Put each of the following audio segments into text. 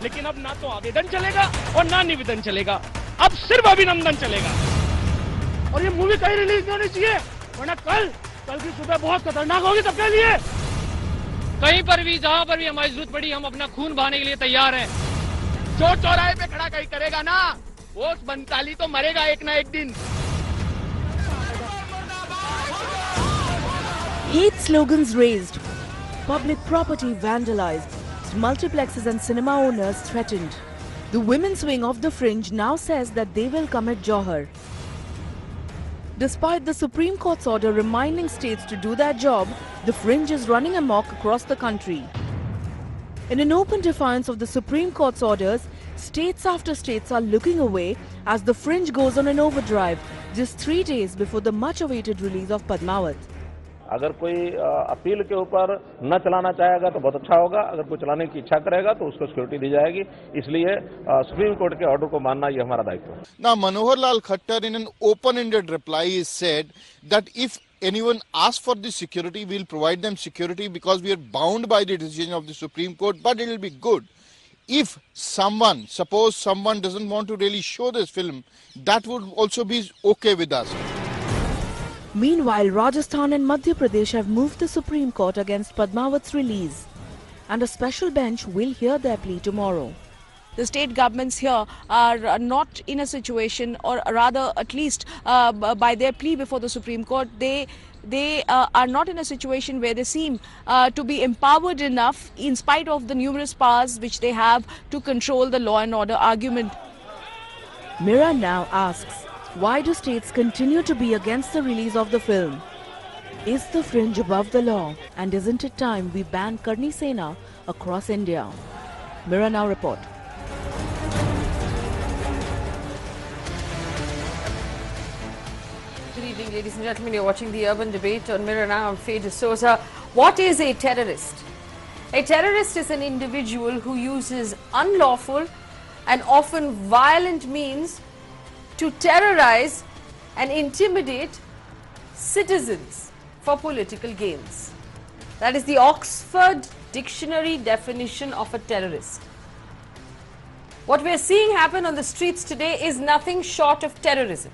लेकिन अब ना तो आवेदन चलेगा और ना निवेदन चलेगा, अब सिर्फ अभिनंदन चलेगा। और ये मूवी कहीं रिलीज नहीं होनी चाहिए, वरना कल की सुबह बहुत खतरनाक होगी सबके लिए। कहीं पर भी, जहां पर भी हमारी जरूरत पड़ी, हम अपना खून बहाने के लिए तैयार हैं। जो चौराहे पे खड़ा कहीं करेगा ना, वो बनताली तो मरेगा एक ना एक दिन। Hate slogans raised, public property vandalized, multiplexes and cinema owners threatened. The women's wing of the Fringe now says that they will commit Johar. Despite the Supreme Court's order reminding states to do their job, the Fringe is running amok across the country. In an open defiance of the Supreme Court's orders, states after states are looking away as the Fringe goes on an overdrive just 3 days before the much-awaited release of Padmaavat. अगर कोई appeal के ऊपर न चलाना चाहेगा तो बहुत अच्छा होगा, अगर कोई चलाने की इच्छा करेगा तो उसको सिक्योरिटी दी जाएगी, इसलिए सुप्रीम कोर्ट के ऑर्डर को मानना ये हमारा दायित्व है। Now Manohar Lal Khattar in an open-ended reply is said that if anyone asks for the security, we'll provide them security because we are bound by the decision of the Supreme Court, but it will be good. If suppose someone doesn't want to really show this film, that would also be okay with us. Meanwhile, Rajasthan and Madhya Pradesh have moved the Supreme Court against Padmaavat's release, and a special bench will hear their plea tomorrow. The state governments here are not in a situation, or rather at least by their plea before the Supreme Court, they are not in a situation where they seem to be empowered enough in spite of the numerous powers which they have to control the law and order argument. Mira now asks, why do states continue to be against the release of the film? Is the Fringe above the law, and isn't it time we ban Karni Sena across India? Mira now report. Good evening, ladies and gentlemen. You're watching the Urban Debate on Mirror Now. I'm Faye D'Souza. What is a terrorist? A terrorist is an individual who uses unlawful and often violent means to terrorize and intimidate citizens for political gains. That is the Oxford Dictionary definition of a terrorist. What we are seeing happen on the streets today is nothing short of terrorism.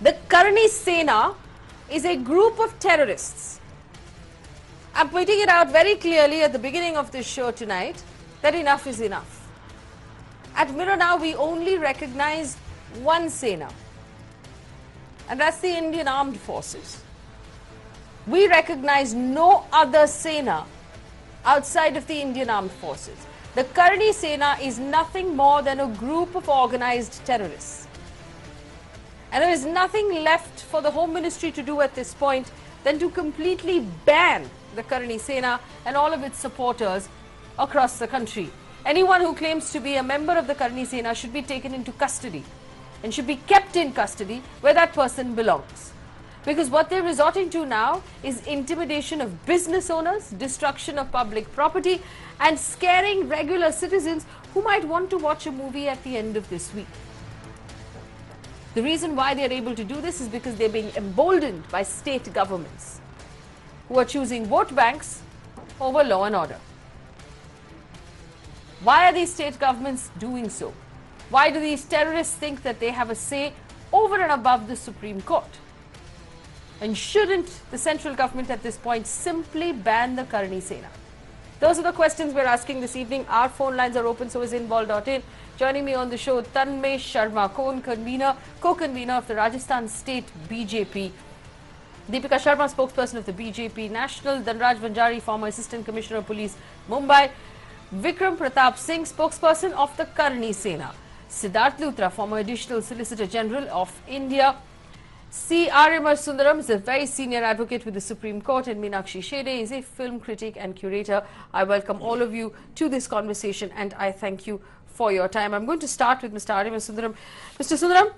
The Karni Sena is a group of terrorists. I'm pointing it out very clearly at the beginning of this show tonight that enough is enough. At Mirror Now, we only recognize one Sena, and that's the Indian Armed Forces. We recognize no other Sena outside of the Indian Armed Forces. The Karni Sena is nothing more than a group of organized terrorists. And there is nothing left for the Home Ministry to do at this point than to completely ban the Karni Sena and all of its supporters across the country. Anyone who claims to be a member of the Karni Sena should be taken into custody and should be kept in custody where that person belongs. Because what they're resorting to now is intimidation of business owners, destruction of public property, and scaring regular citizens who might want to watch a movie at the end of this week. The reason why they're able to do this is because they're being emboldened by state governments who are choosing vote banks over law and order. Why are these state governments doing so? Why do these terrorists think that they have a say over and above the Supreme Court? And shouldn't the central government at this point simply ban the Karni Sena? Those are the questions we're asking this evening. Our phone lines are open, so is involved.in. Joining me on the show, Tanmay Sharma, co-convener of the Rajasthan State BJP. Deepika Sharma, spokesperson of the BJP National. Dhanraj Vanjari, former Assistant Commissioner of Police, Mumbai. Vikram Pratap Singh, spokesperson of the Karni Sena. Siddharth Luthra, former Additional Solicitor General of India. C. Arimar Sundaram is a very senior advocate with the Supreme Court, and Meenakshi Shede is a film critic and curator. I welcome all of you to this conversation and I thank you for your time. I'm going to start with Mr. Arimar Sundaram. Mr. Sundaram,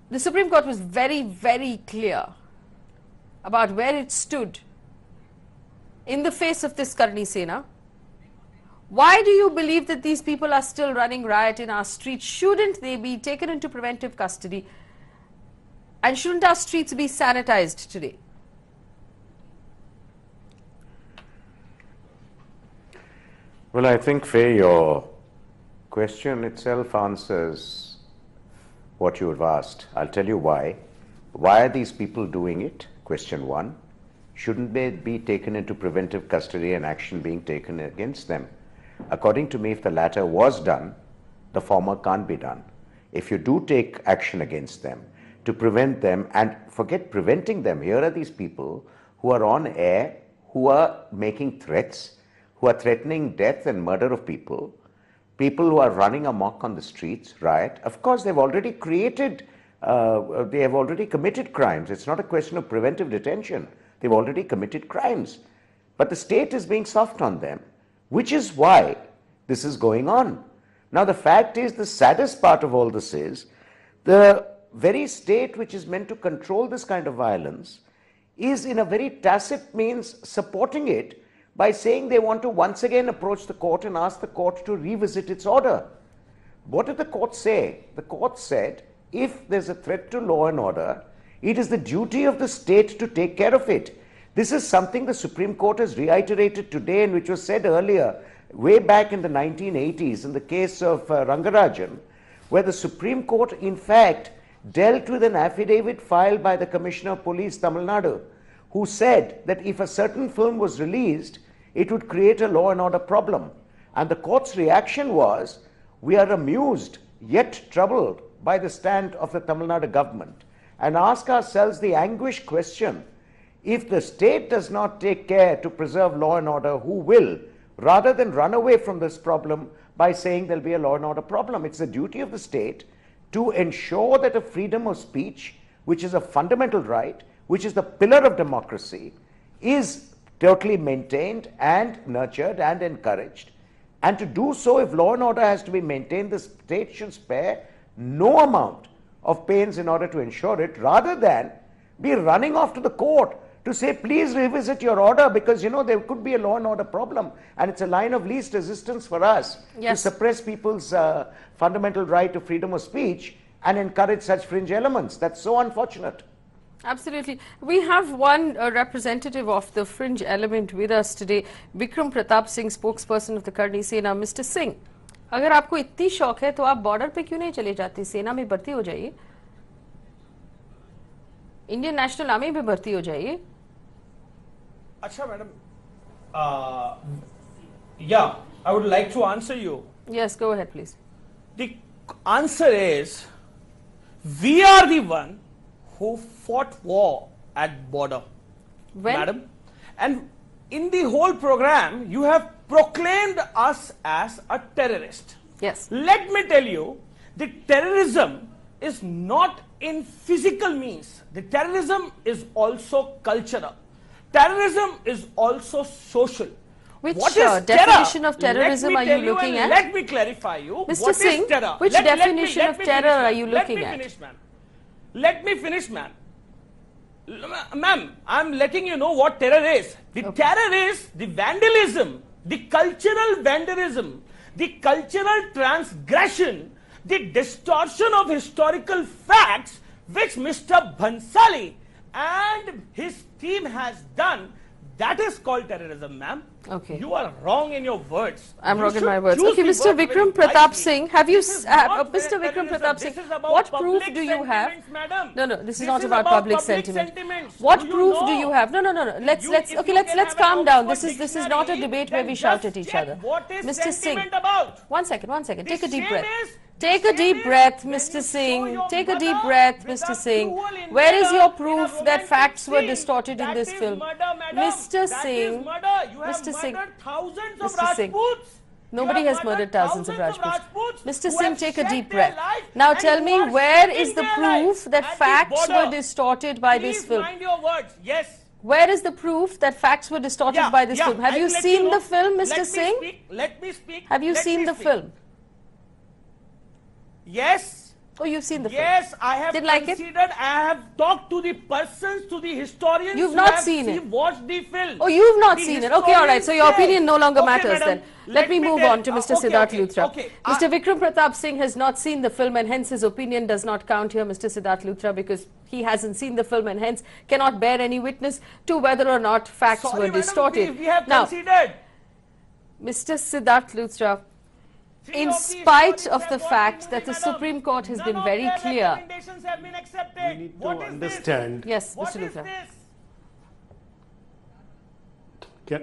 the Supreme Court was very, very clear about where it stood in the face of this Karni Sena. Why do you believe that these people are still running riot in our streets? Shouldn't they be taken into preventive custody? And shouldn't our streets be sanitized today? Well, I think, Faye, your question itself answers what you have asked. I'll tell you why. Why are these people doing it? Question one. Shouldn't they be taken into preventive custody and action being taken against them? According to me, if the latter was done, the former can't be done. If you do take action against them to prevent them, and forget preventing them, here are these people who are on air, who are making threats, who are threatening death and murder of people, people who are running amok on the streets, riot. Of course, they've already created, they have already committed crimes. It's not a question of preventive detention. They've already committed crimes. But the state is being soft on them, which is why this is going on. Now, the fact is, the saddest part of all this is the very state which is meant to control this kind of violence is in a very tacit means supporting it by saying they want to once again approach the court and ask the court to revisit its order. What did the court say? The court said, if there's a threat to law and order, it is the duty of the state to take care of it. This is something the Supreme Court has reiterated today and which was said earlier, way back in the 1980s in the case of Rangarajan, where the Supreme Court in fact dealt with an affidavit filed by the Commissioner of Police, Tamil Nadu, who said that if a certain film was released, it would create a law and order problem. And the court's reaction was, we are amused yet troubled by the stand of the Tamil Nadu government and ask ourselves the anguished question, if the state does not take care to preserve law and order, who will? Rather than run away from this problem by saying there'll be a law and order problem. It's the duty of the state to ensure that a freedom of speech, which is a fundamental right, which is the pillar of democracy, is totally maintained and nurtured and encouraged. And to do so, if law and order has to be maintained, the state should spare no amount of pains in order to ensure it, rather than be running off to the court to say, please revisit your order, because, you know, there could be a law and order problem. And it's a line of least resistance for us to suppress people's fundamental right to freedom of speech and encourage such fringe elements. That's so unfortunate. Absolutely. We have one representative of the fringe element with us today, Vikram Pratap Singh, spokesperson of the Karni Sena. Mr. Singh, अगर आपको इतनी शौक है तो आप border पे क्यों नहीं चले जाते, सेना में भर्ती हो जाइए, इंडियन नेशनल आर्मी में भर्ती हो जाइए. अच्छा madam, yeah, I would like to answer you. Yes, go ahead, please. The answer is, we are the one who fought war at border, madam. And in the whole program, you have proclaimed us as a terrorist. Yes. Let me tell you, the terrorism is not in physical means. The terrorism is also cultural. Terrorism is also social. Which definition of terrorism are you looking at? Let me clarify you. Mr. Singh, which definition of terror are you looking at? Let me finish, ma'am. Ma'am, I'm letting you know what terror is. The terror is the vandalism, the cultural vandalism, the cultural transgression, the distortion of historical facts which Mr. Bhansali and his team has done. That is called terrorism, ma'am. Okay. You are wrong in your words. I'm wrong in my words. Okay, Mr. Vikram Pratap Singh, have you, Mr. Vikram Pratap Singh, what proof do you have? No, this is not about public sentiment. What proof do you have? No. Let's calm down. This is not a debate where we shout at each other. Mr. Singh, one second. Take a deep breath. Take a deep breath, Mr. Singh. Take a deep breath, Mr. Singh. Where is your proof that facts were distorted in this film? Mr. Singh, Mr. Singh, nobody has murdered thousands of Rajputs. Mr. Singh, take a deep breath. Now tell me, where is the proof that facts were distorted by this film? Yes. Where is the proof that facts were distorted by this film? Have you seen the film, Mr. Singh? Let me speak. Have you seen the film? Yes. Oh, you've seen the film? Yes, I have considered. I have talked to the persons, to the historians. You've not seen it. Watched the film. Oh, you've not seen it. Okay, all right. So your opinion no longer matters then. Let me move on to Mr. Siddharth Luthra. Mr. Vikram Pratap Singh has not seen the film and hence his opinion does not count here, Mr. Siddharth Luthra, because he hasn't seen the film and hence cannot bear any witness to whether or not facts were distorted. We have considered. Mr. Siddharth Luthra, in spite of the fact that the Supreme Court has been very clear. We need to understand. Yes, Mr. Luthra.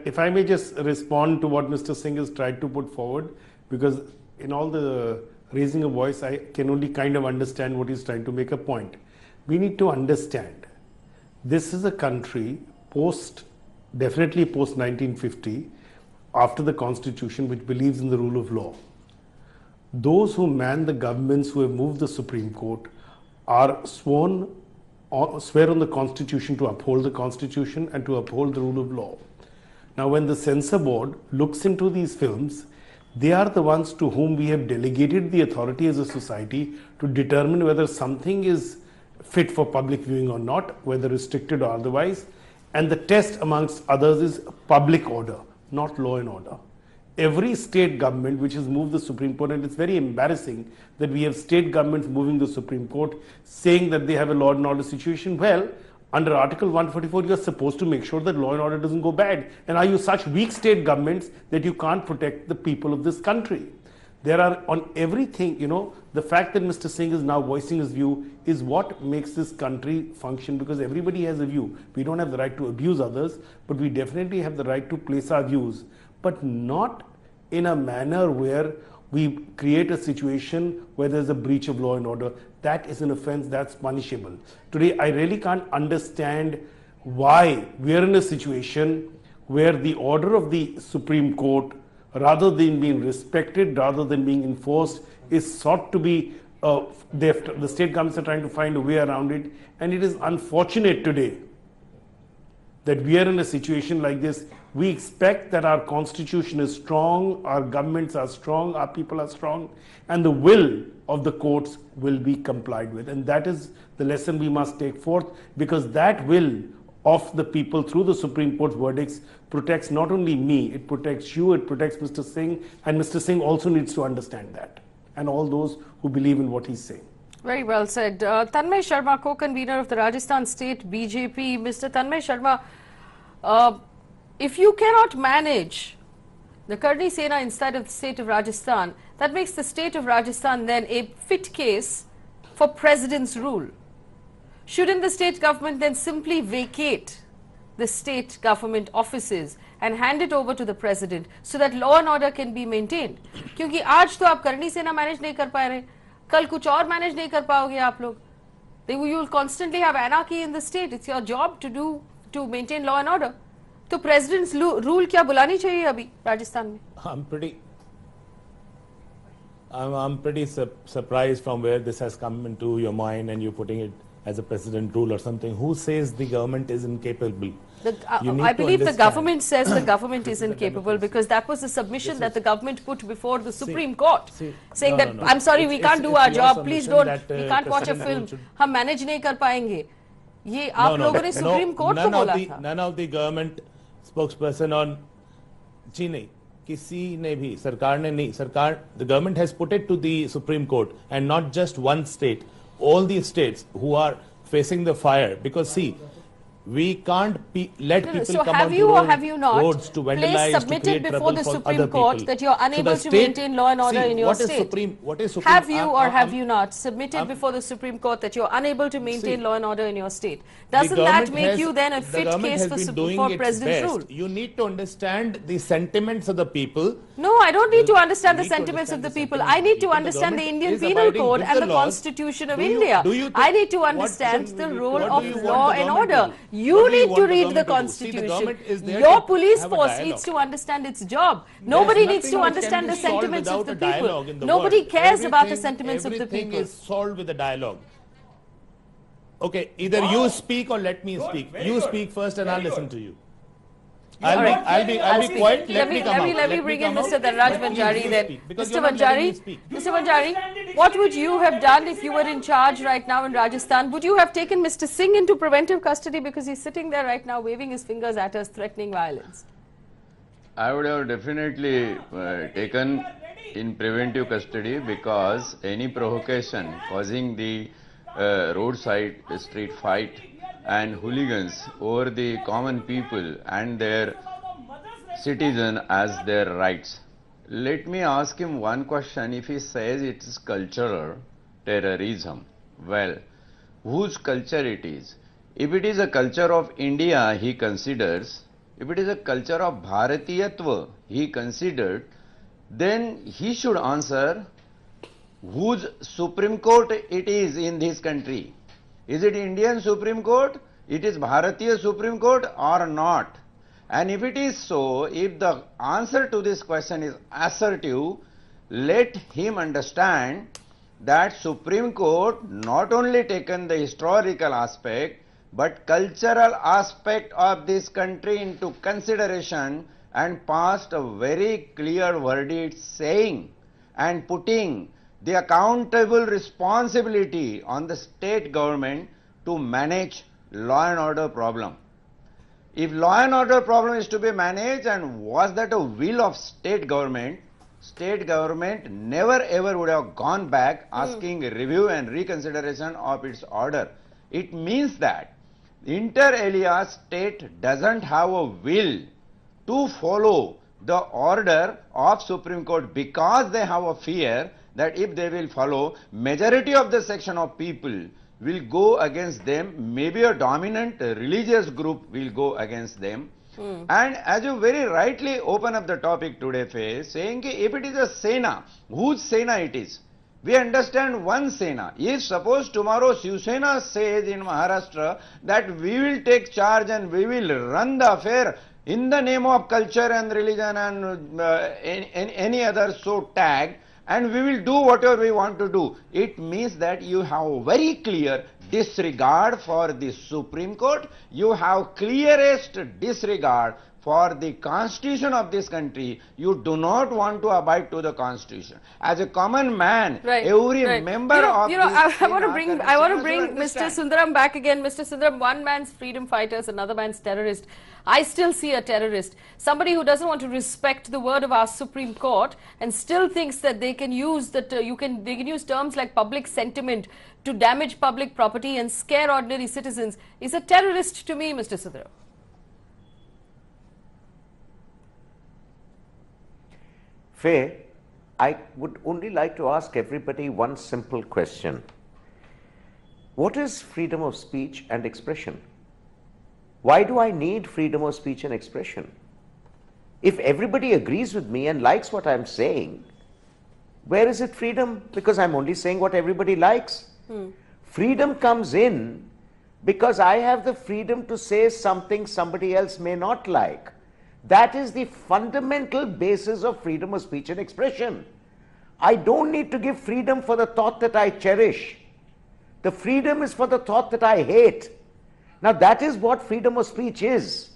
If I may just respond to what Mr. Singh has tried to put forward, because in all the raising a voice, I can only kind of understand what he's trying to make a point. We need to understand this is a country definitely post 1950, after the Constitution, which believes in the rule of law. Those who man the governments who have moved the Supreme Court are swear on the Constitution to uphold the Constitution and to uphold the rule of law. Now, when the censor board looks into these films, they are the ones to whom we have delegated the authority as a society to determine whether something is fit for public viewing or not, whether restricted or otherwise. And the test amongst others is public order, not law and order. Every state government which has moved the Supreme Court, and it's very embarrassing that we have state governments moving the Supreme Court saying that they have a law and order situation. Well, under Article 144, you're supposed to make sure that law and order doesn't go bad. And are you such weak state governments that you can't protect the people of this country? There are on everything, the fact that Mr. Singh is now voicing his view is what makes this country function, because everybody has a view. We don't have the right to abuse others, but we definitely have the right to place our views, but not in a manner where we create a situation where there's a breach of law and order. That is an offense that's punishable. Today, I really can't understand why we are in a situation where the order of the Supreme Court, rather than being respected, rather than being enforced, is sought to be, the state governments are trying to find a way around it. And it is unfortunate today that we are in a situation like this. We expect that our constitution is strong, our governments are strong, our people are strong, and the will of the courts will be complied with. And that is the lesson we must take forth, because that will of the people through the Supreme Court's verdicts protects not only me, it protects you, it protects Mr. Singh, and Mr. Singh also needs to understand that, and all those who believe in what he's saying. Very well said. Tanmay Sharma, co-convener of the Rajasthan State BJP. Mr. Tanmay Sharma, if you cannot manage the Karni Sena inside of the state of Rajasthan, that makes the state of Rajasthan then a fit case for president's rule. Shouldn't the state government then simply vacate the state government offices and hand it over to the president so that law and order can be maintained? क्योंकि आज तो आप करनी सेना manage नहीं कर पा रहे, कल कुछ और मैनेज नहीं कर पाओगे आप लोग. You will constantly have anarchy in the state. It's your job to maintain law and order. तो president's rule क्या बुलानी चाहिए अभी राजस्थान में? I'm pretty surprised from where this has come into your mind, and you're putting it as a president rule or something. Who says the government is incapable? I believe the government says the government is incapable, because that was the submission that the government put before the Supreme Court, saying that I'm sorry, we can't do our job, please don't, we can't watch a film, हम manage नहीं कर पाएंगे. ये आप लोगों ने Supreme Court को बोला था. None of the government spokesperson on जी नहीं, किसी ने भी, सरकार ने नहीं, सरकार, the government has put it to the Supreme Court, and not just one state, all the states who are facing the fire, because see, we can't let people come on roads to vandalize, to create trouble for other people. That you're unable to maintain law and order in your state. Have you or have you not submitted before the Supreme Court that you're unable to maintain law and order in your state? Doesn't that make you then a fit case for president's rule? You need to understand the sentiments of the people. No, I don't need to understand the sentiments of the people. I need to understand the Indian Penal Code and the Constitution of India. I need to understand the role of law and order. You need to read the Constitution. Your police force needs to understand its job. Nobody needs to understand the sentiments of the people. Nobody cares about the sentiments of the people. Everything is solved with a dialogue. Okay, either you speak or let me speak. You speak first and I'll listen to you. I'll be quiet. Let me bring in Mr. Dhanraj Banjari then. Mr. Banjari, what would you have done if you were in charge right now in Rajasthan? Would you have taken Mr. Singh into preventive custody, because he's sitting there right now waving his fingers at us, threatening violence? I would have definitely taken in preventive custody, because any provocation causing the roadside street fight and hooligans over the common people and their citizen as their rights. Let me ask him one question. If he says it is cultural terrorism, well, whose culture it is? If it is a culture of India, he considers, if it is a culture of Bharatiyatva, he considered, then he should answer whose Supreme Court it is in this country. Is it Indian Supreme Court? It is Bharatiya Supreme Court or not? And if it is so, if the answer to this question is assertive, let him understand that Supreme Court not only taken the historical aspect, but cultural aspect of this country into consideration and passed a very clear verdict saying and putting the accountable responsibility on the state government to manage law and order problem. If law and order problem is to be managed, and was that a will of state government never ever would have gone back asking review and reconsideration of its order. It means that inter alia state doesn't have a will to follow the order of Supreme Court because they have a fear that if they will follow, majority of the section of people will go against them, maybe a dominant religious group will go against them. And as you very rightly open up the topic today, Faye, saying that if it is a Sena, whose Sena it is? We understand one Sena. If suppose tomorrow Shiv Sena says in Maharashtra that we will take charge and we will run the affair in the name of culture and religion and any other so tag, and we will do whatever we want to do, it means that you have very clear disregard for the Supreme Court, you have clearest disregard for the constitution of this country, you do not want to abide to the constitution. As a common man, every member of this I want to bring Mr. Sundaram back again. Mr. Sundaram, one man's freedom fighters, another man's terrorist. I still see a terrorist, somebody who doesn't want to respect the word of our Supreme Court and still thinks that they can use that they can use terms like public sentiment to damage public property and scare ordinary citizens. Is a terrorist to me, Mr. Sundaram. Faye, I would only like to ask everybody one simple question. What is freedom of speech and expression? Why do I need freedom of speech and expression? If everybody agrees with me and likes what I'm saying, where is it freedom? Because I'm only saying what everybody likes. Freedom comes in because I have the freedom to say something somebody else may not like. That is the fundamental basis of freedom of speech and expression. I don't need to give freedom for the thought that I cherish. The freedom is for the thought that I hate. Now that is what freedom of speech is.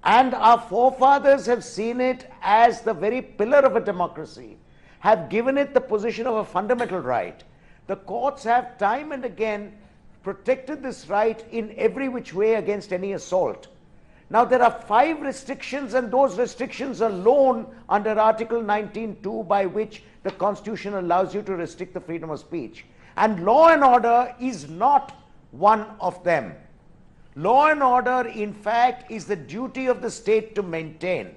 And our forefathers have seen it as the very pillar of a democracy, have given it the position of a fundamental right. The courts have time and again protected this right in every which way against any assault. Now there are 5 restrictions, and those restrictions alone under Article 19(2) by which the Constitution allows you to restrict the freedom of speech. And law and order is not one of them. Law and order, in fact, is the duty of the state to maintain.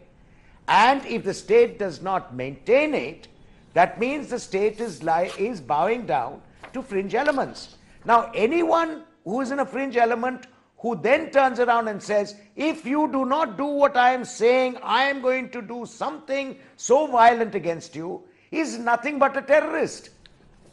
And if the state does not maintain it, that means the state is bowing down to fringe elements. Now anyone who is in a fringe element who then turns around and says, if you do not do what I am saying, I am going to do something so violent against you, is nothing but a terrorist.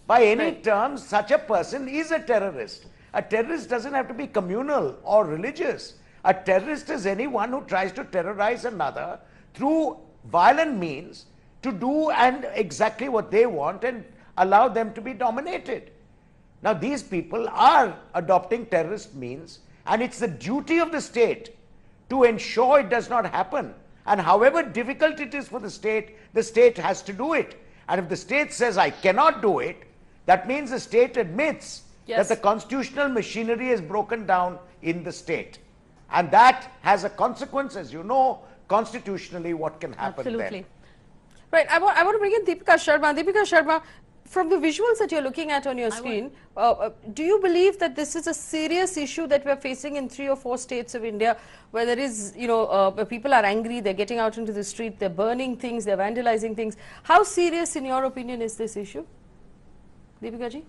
By any terms, such a person is a terrorist. A terrorist doesn't have to be communal or religious. A terrorist is anyone who tries to terrorize another through violent means to do and exactly what they want and allow them to be dominated. Now these people are adopting terrorist means, and it's the duty of the state to ensure it does not happen. And however difficult it is for the state has to do it. And if the state says, I cannot do it, that means the state admits that the constitutional machinery is broken down in the state. And that has a consequence, as you know, constitutionally what can happen then. Right. I want to bring in Deepika Sharma. Deepika Sharma, from the visuals that you're looking at on your screen, do you believe that this is a serious issue that we're facing in 3 or 4 states of India, where there is, where people are angry, they're getting out into the street, they're burning things, they're vandalizing things? How serious, in your opinion, is this issue? Deepika ji?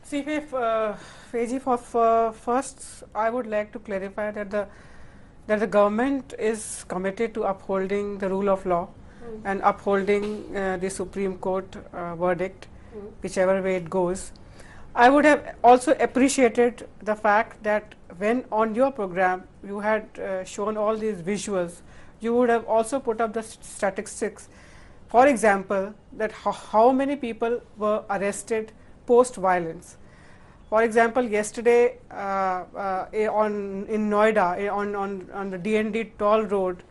See, Feji, first, I would like to clarify that the government is committed to upholding the rule of law and upholding the Supreme Court verdict, whichever way it goes. I would have also appreciated the fact that when on your program you had shown all these visuals, you would have also put up the statistics. For example, that how many people were arrested post-violence. For example, yesterday in Noida, on the DND toll road,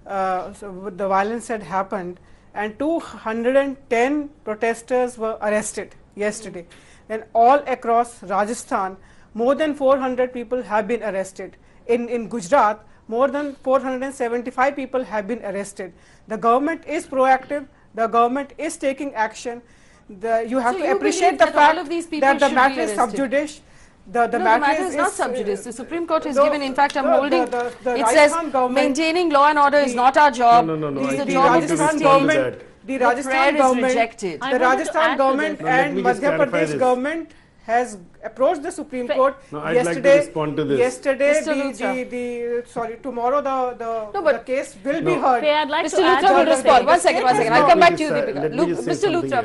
so the violence had happened and 210 protesters were arrested yesterday. And all across Rajasthan, more than 400 people have been arrested. In Gujarat, more than 475 people have been arrested. The government is proactive, the government is taking action. You have to appreciate the fact that the matter is sub judice. The matter is not sub judice. The Supreme Court has given, in fact, I'm holding, it says maintaining law and order is not our job. It's the job of the state. The Rajasthan government, the Rajasthan government and Madhya Pradesh government has approached the Supreme Court yesterday. Tomorrow the case will be heard. Mr. Luthra will respond. One second. I'll come back to you, Deepika. Mr. Luthra,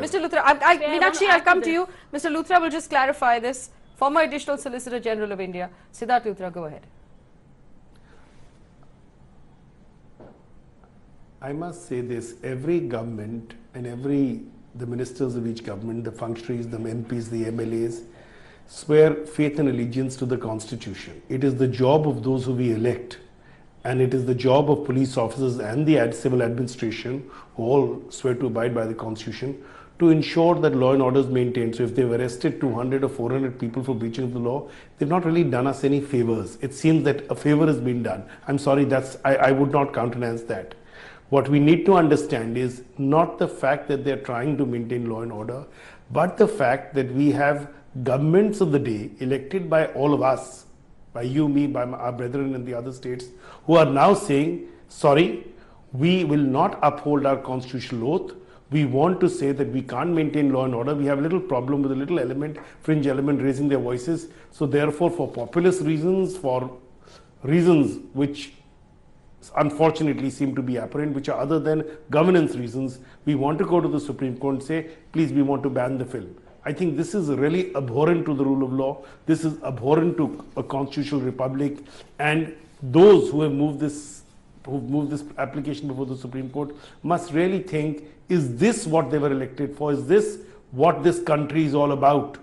Meenakshi, I'll come to you. Mr. Luthra will just clarify this. Former Additional Solicitor General of India, Siddharth Luthra, go ahead. I must say this, every government and the ministers of each government, the functionaries, the MPs, the MLAs, swear faith and allegiance to the Constitution. It is the job of those who we elect, and it is the job of police officers and the civil administration, who all swear to abide by the Constitution, to ensure that law and order is maintained. So if they've arrested 200 or 400 people for breaching of the law, they've not really done us any favors. It seems that a favor has been done. I'm sorry, I would not countenance that. What we need to understand is not the fact that they're trying to maintain law and order, but the fact that we have governments of the day elected by all of us, by you, me, by our brethren in the other states, who are now saying, sorry, we will not uphold our constitutional oath. We want to say that we can't maintain law and order. We have a little problem with a little element, fringe element raising their voices. So therefore, for populist reasons, for reasons which unfortunately seem to be apparent, which are other than governance reasons, we want to go to the Supreme Court and say, please, we want to ban the film. I think this is really abhorrent to the rule of law. This is abhorrent to a constitutional republic, and those who have moved this application before the Supreme Court must really think, is this what they were elected for? Is this what this country is all about?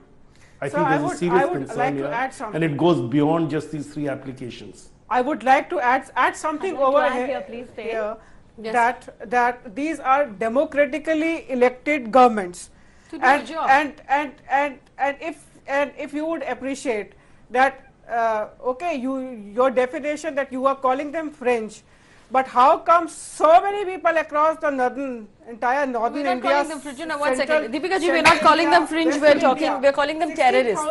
I think there's a serious concern here, and it goes beyond just these 3 applications. I would like to add something over here, please, yes. that these are democratically elected governments, and if you would appreciate that, okay, your definition that you are calling them fringe, but how come so many people across the entire northern India? We're not calling them fringe. No, 1 second. Deepika ji, we're not calling them fringe. We're calling them terrorists.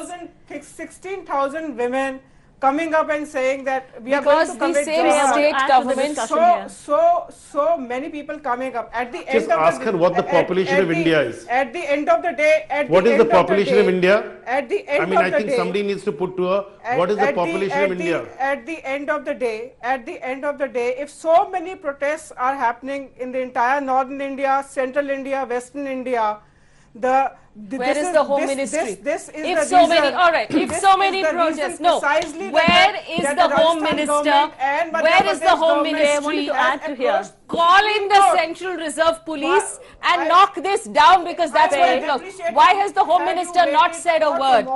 16,000 women coming up and saying that we are going to commit state government. So many people coming up. At the end of ask her what the population of India is. At the end of the day, what is the population of India? At the end of the day, I think somebody needs to put to her, what is the population of India? At the end of the day, if so many protests are happening in the entire northern India, central India, western India, where is the Home Ministry? If so many protests, no. Where is the Home Minister? Where is the Home Ministry? Calling the Central Reserve Police and knock this down, because that's what it looks. Why has the Home Minister not said a word?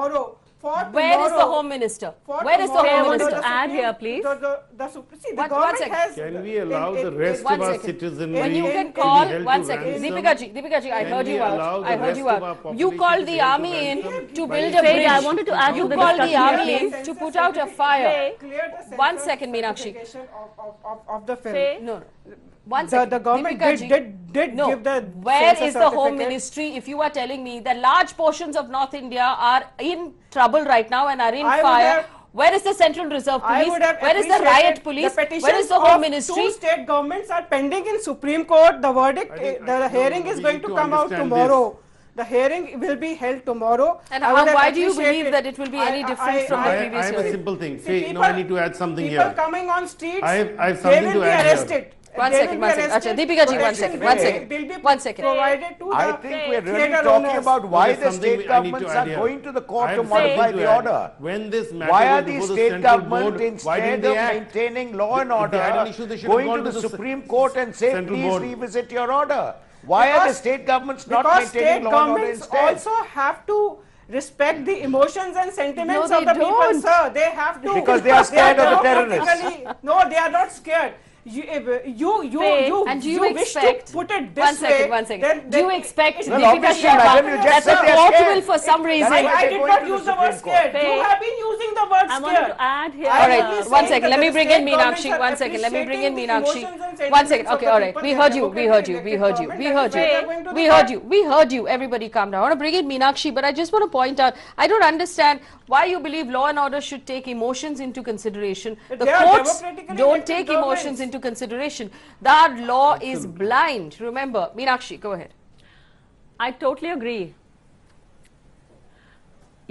Where is the Home Minister? Where is the Home Minister? To add here, please. Can we allow the rest of our citizenry? When you can call, 1 second. Deepika ji, I heard you out. I heard you out. You called the army in to build a bridge. I wanted to add you called the army in to put out a fire. 1 second, Meenakshi. Of the film. No. The government did give the where census is the Home certificate. Ministry if you are telling me that large portions of North India are in trouble right now and are in I would fire? have- Where is the Central Reserve I Police? would have Where is the appreciated riot police? The petitions Where is the Home of Ministry? Two state governments are pending in Supreme Court. The verdict, the hearing is going to come out tomorrow. The hearing will be held tomorrow. And I would have why do you appreciated- believe that it will be any different from the I previous have a hearing? simple thing. See, Faye, I need to add something people here. coming on streets, I have they something will to be add here. arrested. One They second, will one be second. arrested. Acha, Deepika ji, one Protection second, will one be- second. will be One second. provided to I the think we're really theatre talking owners. about why There's the something state I need to governments add are here. going to the I court to have modify something to the add. order. When this matter Why are was the before state Central government Board, why instead didn't of they act? maintaining law and If they had an order issue, they should have going gone to to the the Supreme Court and say, Central please Board. revisit your order? Why are the state governments not Because maintaining state law and order governments instead? also have to respect the emotions and sentiments No, of the they people, don't. sir. They have to. Because they are scared of the democratically- No, they are not scared. You Faye, and do you wish expect to put it one this second, way. one second. then Do you expect Well, Deepika obviously, Sharma madam, you just that said the they are court scared. will for some reason? That's why I they're did going not to the use the word Supreme Court. scared. Faye, You have been using the word I want scared. to add here. I All am right, only one saying second. that Let me the bring in state Meenakshi. governments One are second. Let me bring in appreciating the Meenakshi. emotions and One second. sentiments of Okay, the all right. people We in heard you. We heard you. democratically We heard you. elected We government. heard That is why they are you. going to We the heard court. you. We heard you. Everybody calm down. I want to bring in Meenakshi, but I just want to point out, I don't understand why you believe law and order should take emotions into consideration. The They are courts democratically don't elected take governments. emotions into consideration. That law is blind. Remember, Meenakshi, go ahead. I totally agree.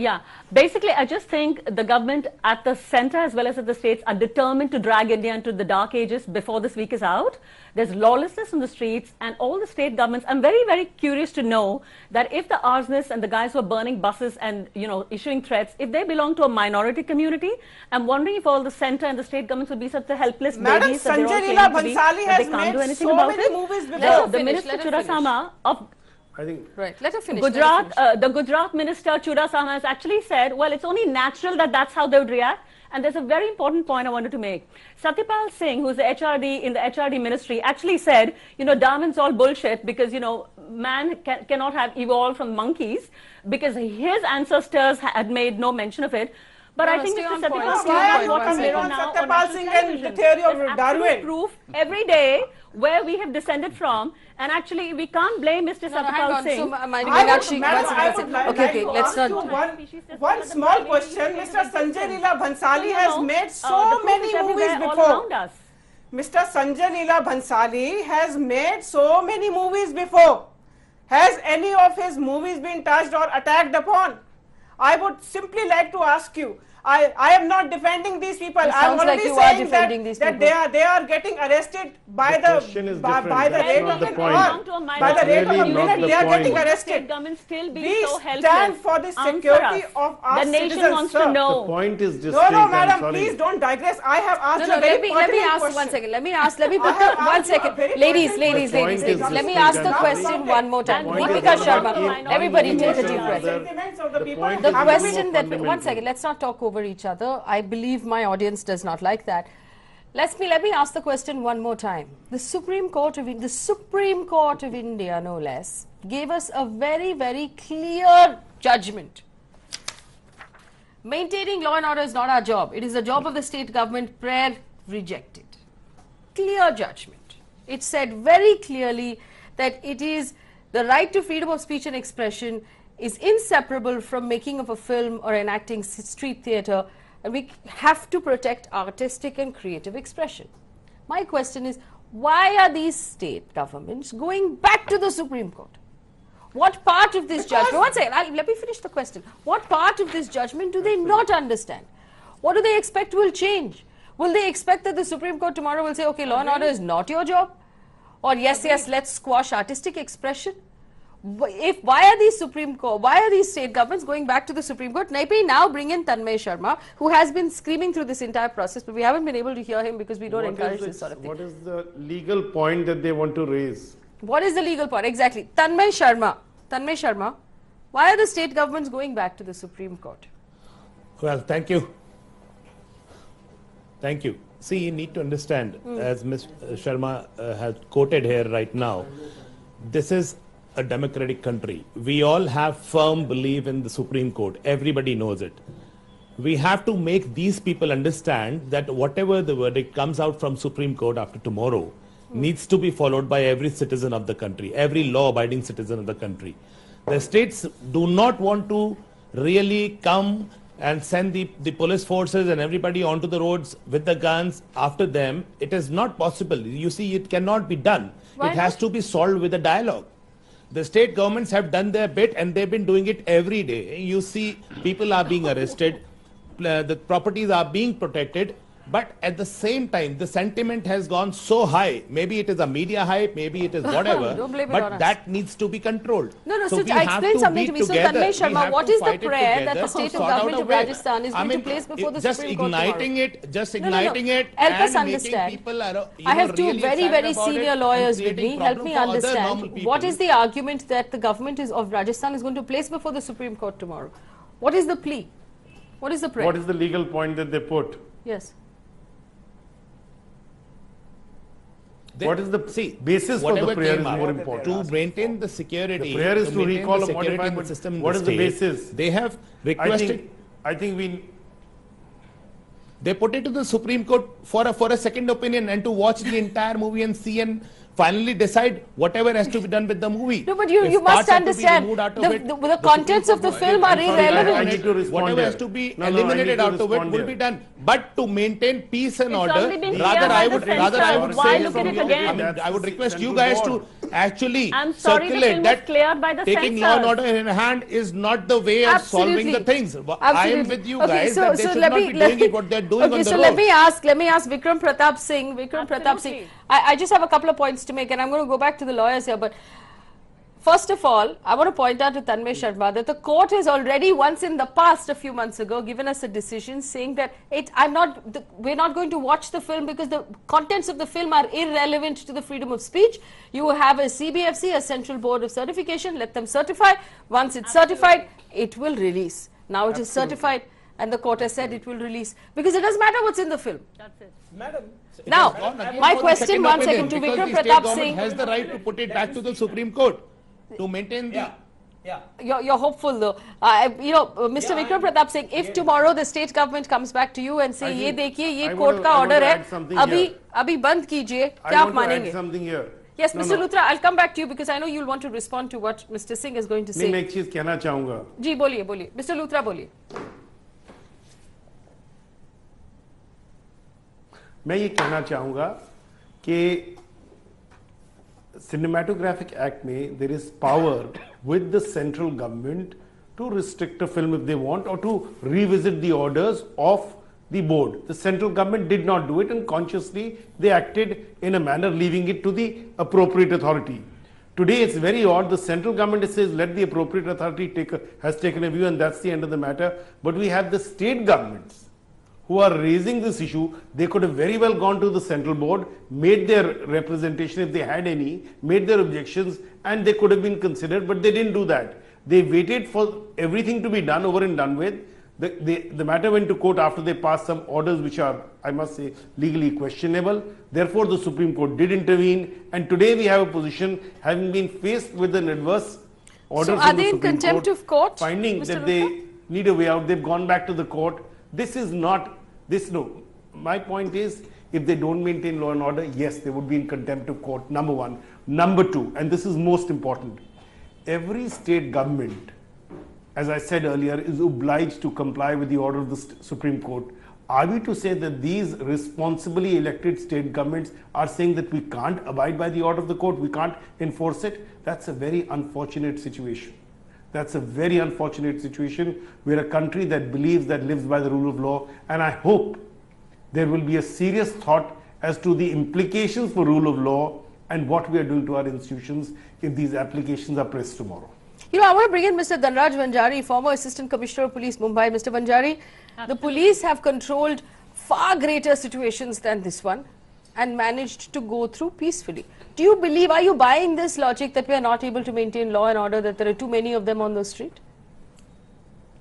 Yeah, basically, I just think the government at the center as well as at the states are determined to drag India into the dark ages before this week is out. There's lawlessness in the streets, and all the state governments. I'm very, very curious to know that if the arsonists and the guys who are burning buses and issuing threats, if they belong to a minority community, I'm wondering if all the center and the state governments would be such the helpless Madam, babies that they're all Sanjay claiming Leela to be, Bhansali that they has can't do made anything so about many it. movies Let before. her The finish, minister let her finish. Chudasama of I think Right, let her finish. let her finish. the Gujarat minister Chudasama has actually said, well, it's only natural that that's how they would react. And there's a very important point I wanted to make. Satyapal Singh, who's the HRD in the HRD ministry, actually said, Darwin's all bullshit because, man cannot have evolved from monkeys because his ancestors had made no mention of it. But No, I no, think stay Mr. on point, Satyapal stay Singh on has point, what one we second. know now on Satyapal national Singh and the television. theory of There's Darwin. absolute proof every day where we have descended from, and actually we can't blame Mr. No, hang Satyapal on. Singh. So, Meenakshi, I one would second. like Okay, to let's ask not. you one small question. Mr. Sanjay Leela Bhansali has made so the proof many is movies everywhere all before. around us. Mr. Sanjay Leela Bhansali has made so many movies before. Has any of his movies been touched or attacked upon? I would simply like to ask you. I am not defending these people. It I am sounds like already you are saying defending these that people. they are getting arrested by The question is different. by the That's rate not of the an point. hour. By the rate of Really a not minute, the they are point. getting State arrested. government still being We so helpless. stand for the Answer security us. of our The nation citizens, wants sir. to know. the point is just No, straight, I'm madam, sorry. please don't digress. I have asked No, you no, a very let me pertinent ask question. one second. Let me put I have the one asked you a second. very Ladies, pertinent ladies, question. ladies, The point ladies. is Let me this, ask the madam. question one more time. The point Deepika is Sharma, not everybody take a emotions deep breath. rather- Sentiments of the people. point The is question that, fundamental. one second, let's not talk over each other. I believe my audience does not like that. Let me ask the question one more time. The Supreme Court of India, no less, gave us a very, very clear judgment. Maintaining law and order is not our job. It is the job of the state government. Prayer rejected. Clear judgment. It said very clearly that it is the right to freedom of speech and expression is inseparable from making of a film or enacting street theatre, and we have to protect artistic and creative expression. My question is, why are these state governments going back to the Supreme Court? What part of this judgment, one second, let me finish the question. What part of this judgment do they not understand? What do they expect will change? Will they expect that the Supreme Court tomorrow will say, okay, law and order is not your job? Or yes, let's squash artistic expression? Why are these state governments going back to the Supreme Court? Maybe now bring in Tanmay Sharma, who has been screaming through this entire process, but we haven't been able to hear him because we don't encourage this sort of thing. What is the legal point that they want to raise? What is the legal point? Exactly. Tanmay Sharma, why are the state governments going back to the Supreme Court? Well, thank you. Thank you. See, you need to understand, as Ms. Sharma has quoted here right now, this is a democratic country. We all have firm belief in the Supreme Court. Everybody knows it. We have to make these people understand that whatever the verdict comes out from Supreme Court after tomorrow, needs to be followed by every citizen of the country, every law-abiding citizen of the country. The states do not want to really come and send the police forces and everybody onto the roads with the guns after them. It is not possible. You see, it cannot be done. Why it has not? to be solved with a dialogue. The state governments have done their bit and they've been doing it every day. You see, people are being arrested, the properties are being protected, but at the same time, the sentiment has gone so high. Maybe it is a media hype, maybe it is whatever, Don't blame it on but us. that needs to be controlled. No, So so we I have explain to something be to me. So together. Tanmay We Sharma, have what to is the fight it prayer together that the to state of sort out government a of way. Rajasthan is going to place before the just Supreme Court tomorrow? just No, no, igniting it Help and us making understand. people I have two really very, excited very about it senior and lawyers with creating me. Help problem me for other normal understand. people. What is the argument that the government of Rajasthan is going to place before the Supreme Court tomorrow? What is the plea? What is the prayer? What is the legal point that they put? Yes. What is the basis for the whatever prayer came is up, more important. to maintain the security. The prayer is to maintain recall the or security modify, in the but system in what the is the state. basis? They have requested. I think we. They put it to the Supreme Court for a second opinion and to watch the entire movie and see and finally decide whatever has to be done with the movie. No, but If you must parts have to be understand, removed out of the it, contents of the film are I'm sorry, irrelevant. I need to respond whatever here. has to be No, I eliminated need to out of it respond will here. be done. But to maintain peace and It's order, already been rather cleared by I the would censor. say Why look at it again? I would request you Central guys board. to actually I'm sorry, the circulate film was that cleared by the taking law and censors. order in hand is not the way of solving the things. I am Absolutely. with you Okay, guys that they should not be doing it what they're doing okay, on the so road. let me ask Vikram Pratap Singh. Pratap Singh. I just have a couple of points to make, and I'm going to go back to the lawyers here. But first of all, I want to point out to Tanmay Sharma that the court has already once in the past, a few months ago, given us a decision saying that we're not going to watch the film because the contents of the film are irrelevant to the freedom of speech. You have a CBFC, a Central Board of Certification. Let them certify. Once it's certified, it will release. Now it is certified, and the court has said it will release because it doesn't matter what's in the film. That's it. Madam, Now, my question once again to Vikram Pratap Singh. Has the right to put it back to the Supreme Court to maintain the. You're hopeful though. Mr. Vikram Pratap Singh, if tomorrow the state government comes back to you and say, "ये देखिए, ये court का order है, अभी बंद कीजिए," क्या आप मानेंगे? Something here. Yes, Mr. Luthra, I'll come back to you because I know you'll want to respond to what Mr. Singh is going to say. मैं एक चीज कहना चाहूंगा. जी बोलिए, Mr. Luthra बोलिए. मैं ये कहना चाहूंगा कि cinematographic act में there is power with the central government to restrict a film if they want or to revisit the orders of the board. The central government did not do it and consciously they acted in a manner leaving it to the appropriate authority. Today it's very odd, the central government says let the appropriate authority has taken a view and that's the end of the matter, but we have the state governments who are raising this issue. They could have very well gone to the central board, made their representation if they had any, made their objections, and they could have been considered, but they didn't do that. They waited for everything to be done over and done with. The matter went to court after they passed some orders which are, I must say, legally questionable. Therefore, the Supreme Court did intervene, and today we have a position having been faced with an adverse order So from are the they in Supreme contempt Court, of court, finding Mr. that Luthra? they need a way out. They've gone back to the court. This is not, no. My point is, if they don't maintain law and order, yes, they would be in contempt of court, number one. Number two, and this is most important, every state government, as I said earlier, is obliged to comply with the order of the Supreme Court. Are we to say that these responsibly elected state governments are saying that we can't abide by the order of the court, we can't enforce it? That's a very unfortunate situation. That's a very unfortunate situation. We're a country that believes, that lives by the rule of law, and I hope there will be a serious thought as to the implications for rule of law and what we are doing to our institutions if these applications are pressed tomorrow. I want to bring in Mr. Dhanraj Vanjari, former Assistant Commissioner of Police, Mumbai. Mr. Vanjari, the police have controlled far greater situations than this one and managed to go through peacefully. Do you believe, are you buying this logic that we are not able to maintain law and order, that there are too many of them on the street?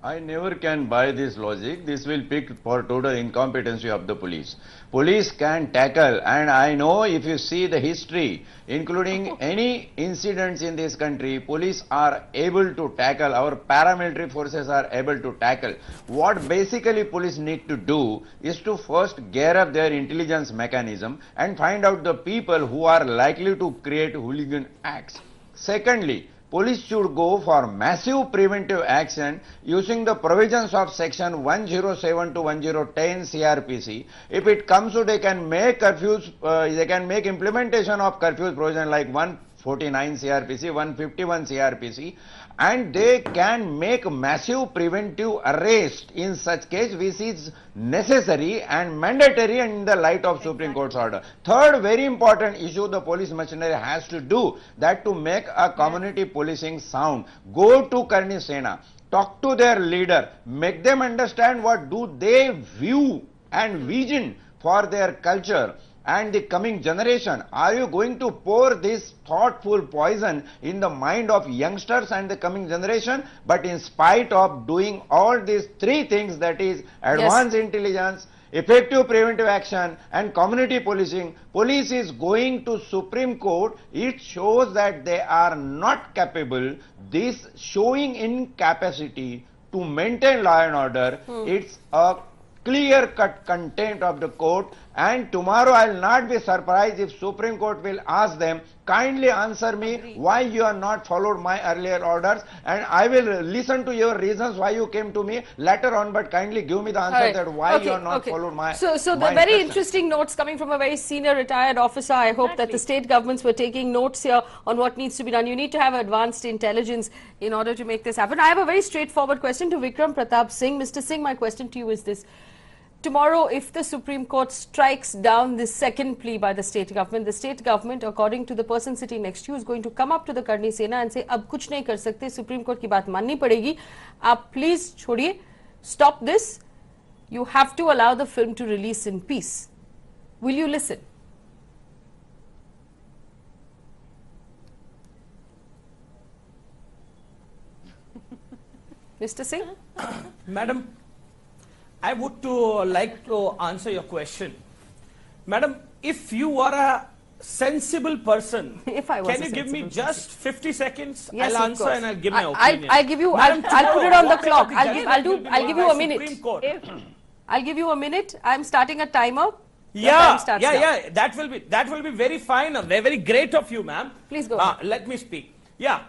I never can buy this logic. This will pick for total incompetency of the police. Police can tackle, and I know if you see the history, including any incidents in this country, police are able to tackle, our paramilitary forces are able to tackle. What basically police need to do is to first gear up their intelligence mechanism and find out the people who are likely to create hooligan acts. Secondly, police should go for massive preventive action using the provisions of section 107 to 1010 CRPC. If it comes to, they can make curfews, they can make implementation of curfews provision like 149 CRPC, 151 CRPC, and they can make massive preventive arrest in such case which is necessary and mandatory in the light of Supreme Court's order. Third very important issue the police machinery has to do, that to make a community policing sound. Go to Karni Sena, talk to their leader, make them understand what do they view and vision for their culture and the coming generation. Are you going to pour this thoughtful poison in the mind of youngsters and the coming generation? But in spite of doing all these three things, that is advanced intelligence, effective preventive action and community policing, police is going to Supreme Court. It shows that they are not capable. This showing incapacity to maintain law and order, it's a clear-cut contempt of the court, and tomorrow I will not be surprised if Supreme Court will ask them, kindly answer me why you are not followed my earlier orders, and I will listen to your reasons why you came to me later on, but kindly give me the answer that why you are not followed my So the very interesting notes coming from a very senior retired officer. I hope that the state governments were taking notes here on what needs to be done. You need to have advanced intelligence in order to make this happen. I have a very straightforward question to Vikram Pratap Singh. Mr. Singh, my question to you is this. Tomorrow, if the Supreme Court strikes down this second plea by the state government, according to the person sitting next to you, is going to come up to the Karni Sena and say, "Ab kuch nahi kar sakte, Supreme Court ki baat manni padegi. Aap please chhodiye, stop this. You have to allow the film to release in peace." Will you listen? Mr. Singh? Madam, I would like to answer your question. Madam, if you are a sensible person, can you give me just 50 seconds? Yes, I'll answer and I'll give my opinion. I'll give you, Madam, I'll put it on the clock. I'll I'll give you a minute. I'll give you a minute. I'm starting a timer. Yeah, that will be very fine, very great of you, ma'am. Please go ahead. Let me speak. Yeah.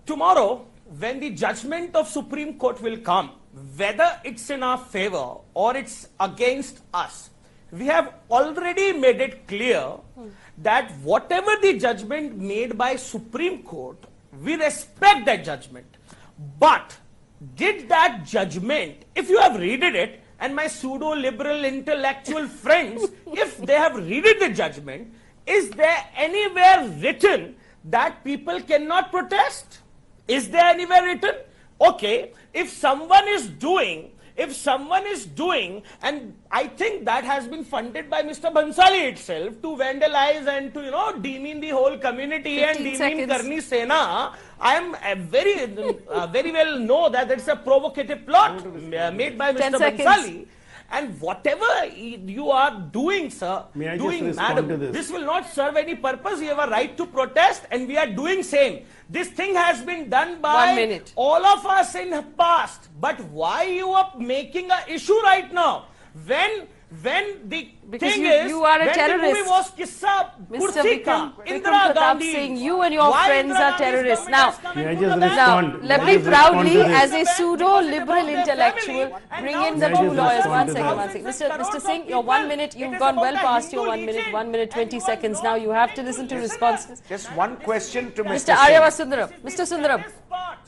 Tomorrow, when the judgment of Supreme Court will come, whether it's in our favor or it's against us, we have already made it clear that whatever the judgment made by Supreme Court, we respect that judgment. But did that judgment, if you have read it, and my pseudo-liberal intellectual friends, if they have read the judgment, is there anywhere written that people cannot protest? Is there anywhere written? Okay, if someone is doing, and I think that has been funded by Mr. Bhansali itself to vandalize and to, demean the whole community and demean Karni Sena, I am very well know that it's a provocative plot made by Mr. Bhansali. And whatever you are doing, sir, madam, this will not serve any purpose. You have a right to protest, and we are doing same. This thing has been done by all of us in the past. But why you are making an issue right now? When the thing is, you are a when terrorist. the movie was Kissa Kursi Ka, Indira Gandhi, saying you and your friends are terrorists. Now, let me just proudly, respond to as a pseudo-liberal intellectual, bring in the two lawyers. One second. Mr. Singh, your 1 minute, you've gone well past your 1 minute, 1 minute 20 seconds. Now you have to listen to responses. Just one question to Mr. Aryavasundaram. Mr. Sundaram.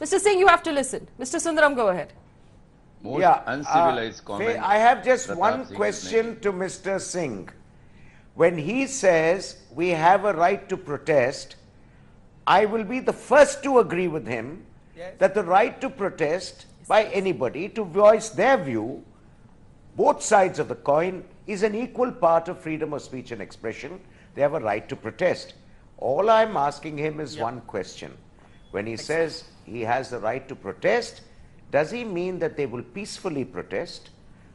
Mr. Singh, you have to listen. Mr. Sundaram, go ahead. Uncivilized comment. I have just one question to Mr. Singh. When he says we have a right to protest, I will be the first to agree with him that the right to protest by anybody to voice their view, both sides of the coin, is an equal part of freedom of speech and expression. They have a right to protest. All I'm asking him is one question. When he says he has the right to protest, does he mean that they will peacefully protest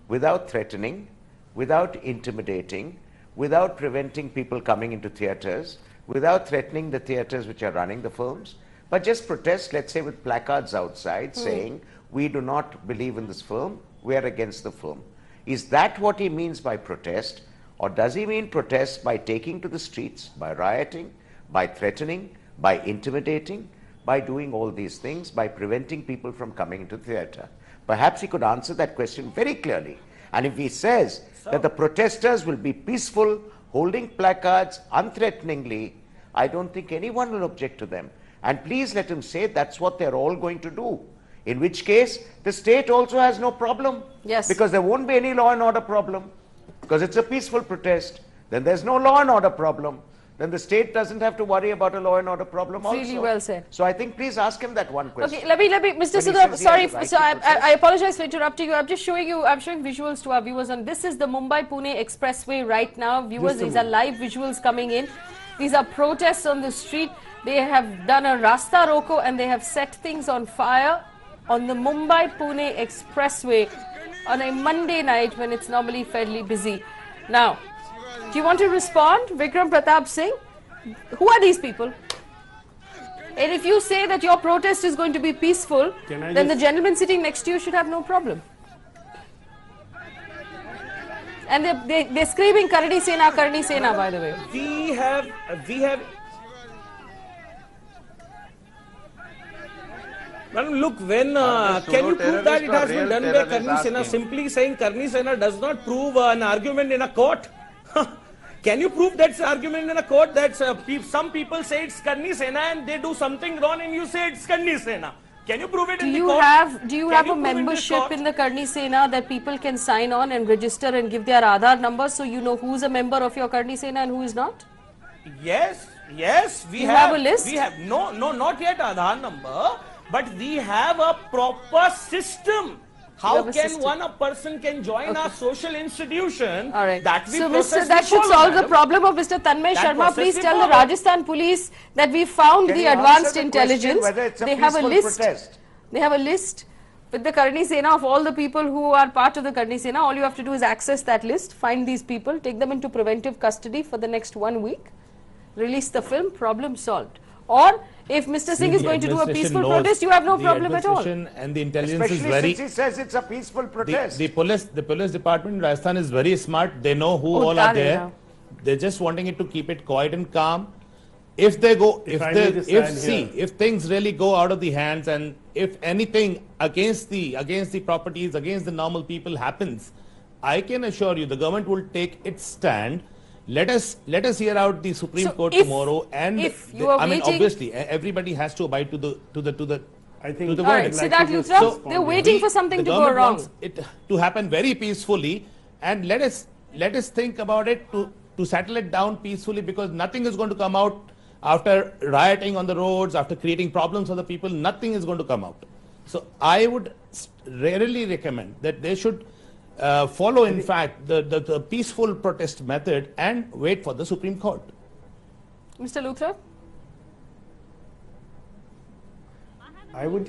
without threatening, without intimidating, without preventing people coming into theatres, without threatening the theatres which are running the films, but just protest, let's say, with placards outside saying, we do not believe in this film, we are against the film. Is that what he means by protest? Or does he mean protest by taking to the streets, by rioting, by threatening, by intimidating, by doing all these things, by preventing people from coming into theatre? Perhaps he could answer that question very clearly. And if he says that the protesters will be peaceful, holding placards unthreateningly, I don't think anyone will object to them. And please let him say that's what they're all going to do. In which case, the state also has no problem. Yes. Because there won't be any law and order problem. Because it's a peaceful protest. Then there's no law and order problem. Then the state doesn't have to worry about a law and order problem also. Really well said. So I think please ask him that one question. Okay, let me, Mr. Sudha, sorry, so I apologize for interrupting you. I'm just showing you, I'm showing visuals to our viewers, and this is the Mumbai-Pune Expressway right now. Viewers, these are live visuals coming in. These are protests on the street. They have done a Rasta Roko and they have set things on fire on the Mumbai-Pune Expressway on a Monday night when it's normally fairly busy. Now, do you want to respond, Vikram Pratap Singh? Who are these people? And if you say that your protest is going to be peaceful, then the gentleman sitting next to you should have no problem. And they're screaming Karni Sena, by the way. We have Madam, look, when can you prove that it has been done by Karni Sena? Simply saying Karni Sena does not prove an argument in a court. Can you prove that's an argument in a court that some people say it's Karni Sena and they do something wrong and you say it's Karni Sena? Can you prove it in the court? Do you have a membership in the Karni Sena that people can sign on and register and give their Aadhaar number so you know who's a member of your Karni Sena and who is not? Yes, we have a list? We have no, not yet Aadhaar number, but we have a proper system. How can a person can join our social institution? All right. That we so, process that should solve the problem of Mr. Tanmay Sharma. Please tell the Rajasthan police that we found the advanced intelligence. They have a list. They have a list with the Karni Sena of all the people who are part of the Karni Sena. All you have to do is access that list, find these people, take them into preventive custody for the next 1 week, release the film, problem solved. Or if Mr. Singh is going to do a peaceful protest, you have no problem at all. And the intelligence Especially is very. Since he says it's a peaceful protest. The police department in Rajasthan is very smart. They know who all are there. They're just wanting it to keep it quiet and calm. If they go, if things really go out of the hands, and if anything against the properties, against the normal people happens, I can assure you the government will take its stand. Let us hear out the Supreme Court tomorrow, and obviously everybody has to abide to the verdict. Right, so they're waiting for something to go wrong. Wants it to happen very peacefully, and let us think about it to settle it down peacefully, because nothing is going to come out after rioting on the roads, after creating problems for the people. Nothing is going to come out. So I would really recommend that they should follow, in fact, the peaceful protest method and wait for the Supreme Court. Mr. Luthra? I would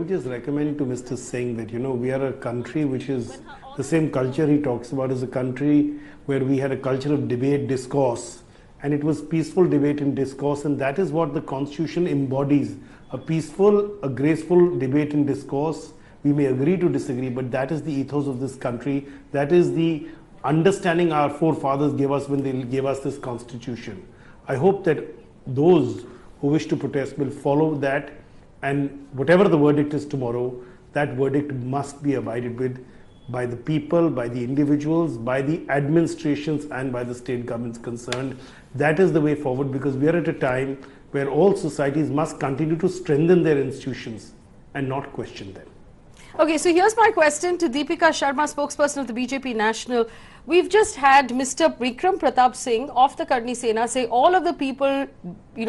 just recommend to Mr. Singh that, we are a country which is the same culture he talks about, is a country where we had a culture of debate, discourse, and it was peaceful debate and discourse, and that is what the Constitution embodies, a peaceful, a graceful debate and discourse. We may agree to disagree, but that is the ethos of this country. That is the understanding our forefathers gave us when they gave us this constitution. I hope that those who wish to protest will follow that, and whatever the verdict is tomorrow, that verdict must be abided with by the people, by the individuals, by the administrations, and by the state governments concerned. That is the way forward, because we are at a time where all societies must continue to strengthen their institutions and not question them. Okay, so here's my question to Deepika Sharma, spokesperson of the BJP National. We've just had Mr. Vikram Pratap Singh of the Karni Sena say all of the people,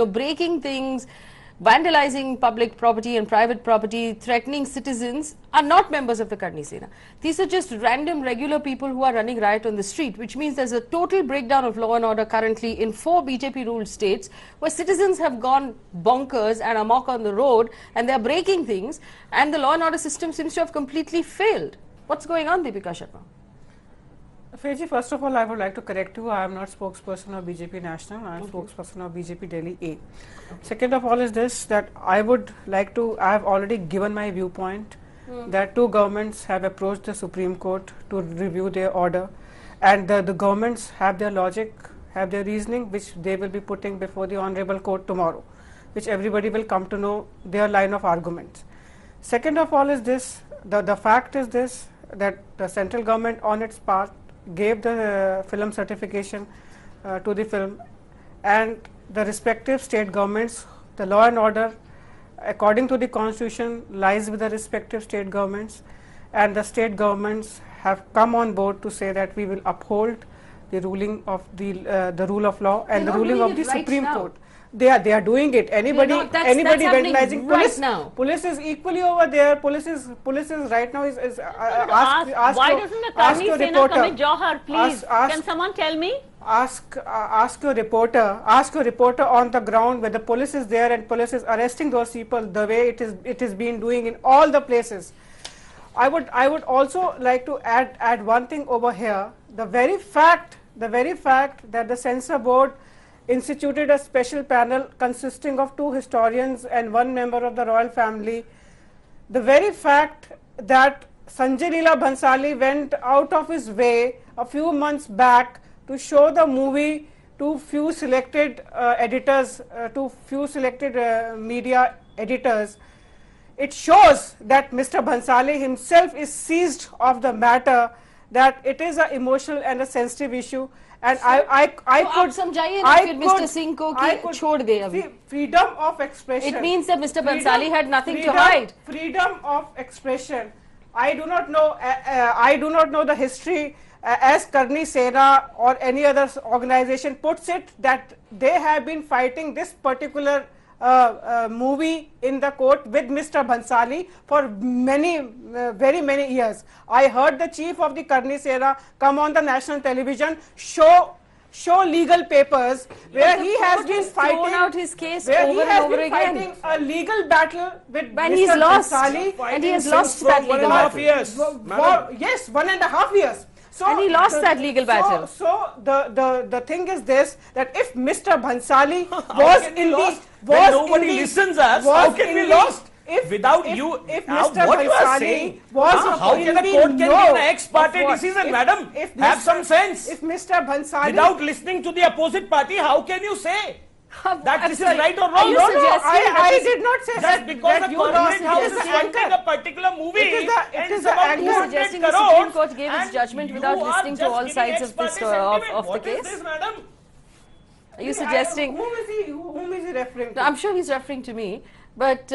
breaking things, vandalizing public property and private property, threatening citizens are not members of the Karni Sena. These are just random regular people who are running riot on the street, which means there's a total breakdown of law and order currently in 4 BJP ruled states where citizens have gone bonkers and amok on the road and they're breaking things, and the law and order system seems to have completely failed. What's going on, Deepika Sharma? Feji, first of all, I would like to correct you. I am not spokesperson of BJP National. I am spokesperson of BJP Delhi A. Second of all is this, that I would like to, I have already given my viewpoint that 2 governments have approached the Supreme Court to review their order, and the governments have their logic, have their reasoning, which they will be putting before the Honorable Court tomorrow, which everybody will come to know their line of arguments. Second of all is this, the fact is this, that the central government on its part gave the film certification to the film, and the respective state governments, the law and order according to the constitution lies with the respective state governments, and the state governments have come on board to say that we will uphold the ruling of the rule of law and the ruling of the Supreme Court. They are doing it. Anybody vandalizing, police is equally over there. Police is right now is ask why doesn't the Karni Sena commit Johar, please? Can someone tell me? Ask your reporter on the ground where the police is there and police is arresting those people the way it is been doing in all the places. I would also like to add one thing over here. The very fact that the censor board instituted a special panel consisting of 2 historians and 1 member of the royal family, the very fact that Sanjay Leela Bhansali went out of his way a few months back to show the movie to few selected editors, to few selected media editors, it shows that Mr. Bhansali himself is seized of the matter, that it is an emotional and a sensitive issue. And I could Mr. Singh ko ki chhod de abhi. Freedom of expression. It means that Mr. Bhansali had nothing to hide. Freedom of expression. I do not know the history as Karni Sena or any other organization puts it, that they have been fighting this particular movie in the court with Mr. Bhansali for very many years. I heard the chief of the Karni Sena come on the national television, show legal papers where he has been fighting out his case over and over again. Fighting a legal battle with when Mr. he's lost, Bhansali, and he has lost that legal battle. Yes, 1.5 years. So and he lost that legal battle. So the thing is this, that if Mr. Bhansali was in the when nobody listens us, how can we lost? Without you, if Mr. what you are saying, how can a court can give an ex-parte decision, madam? Have some sense. If Mr. Bhansali, without listening to the opposite party, how can you say that this is right or wrong? I did not say that because the government house is wanting a particular movie. It is the anchor. You suggesting the Supreme Court gave its judgment without listening to all sides of this of the case? What is this, madam? Are you suggesting? Whom is he referring to? No, I'm sure he's referring to me. But,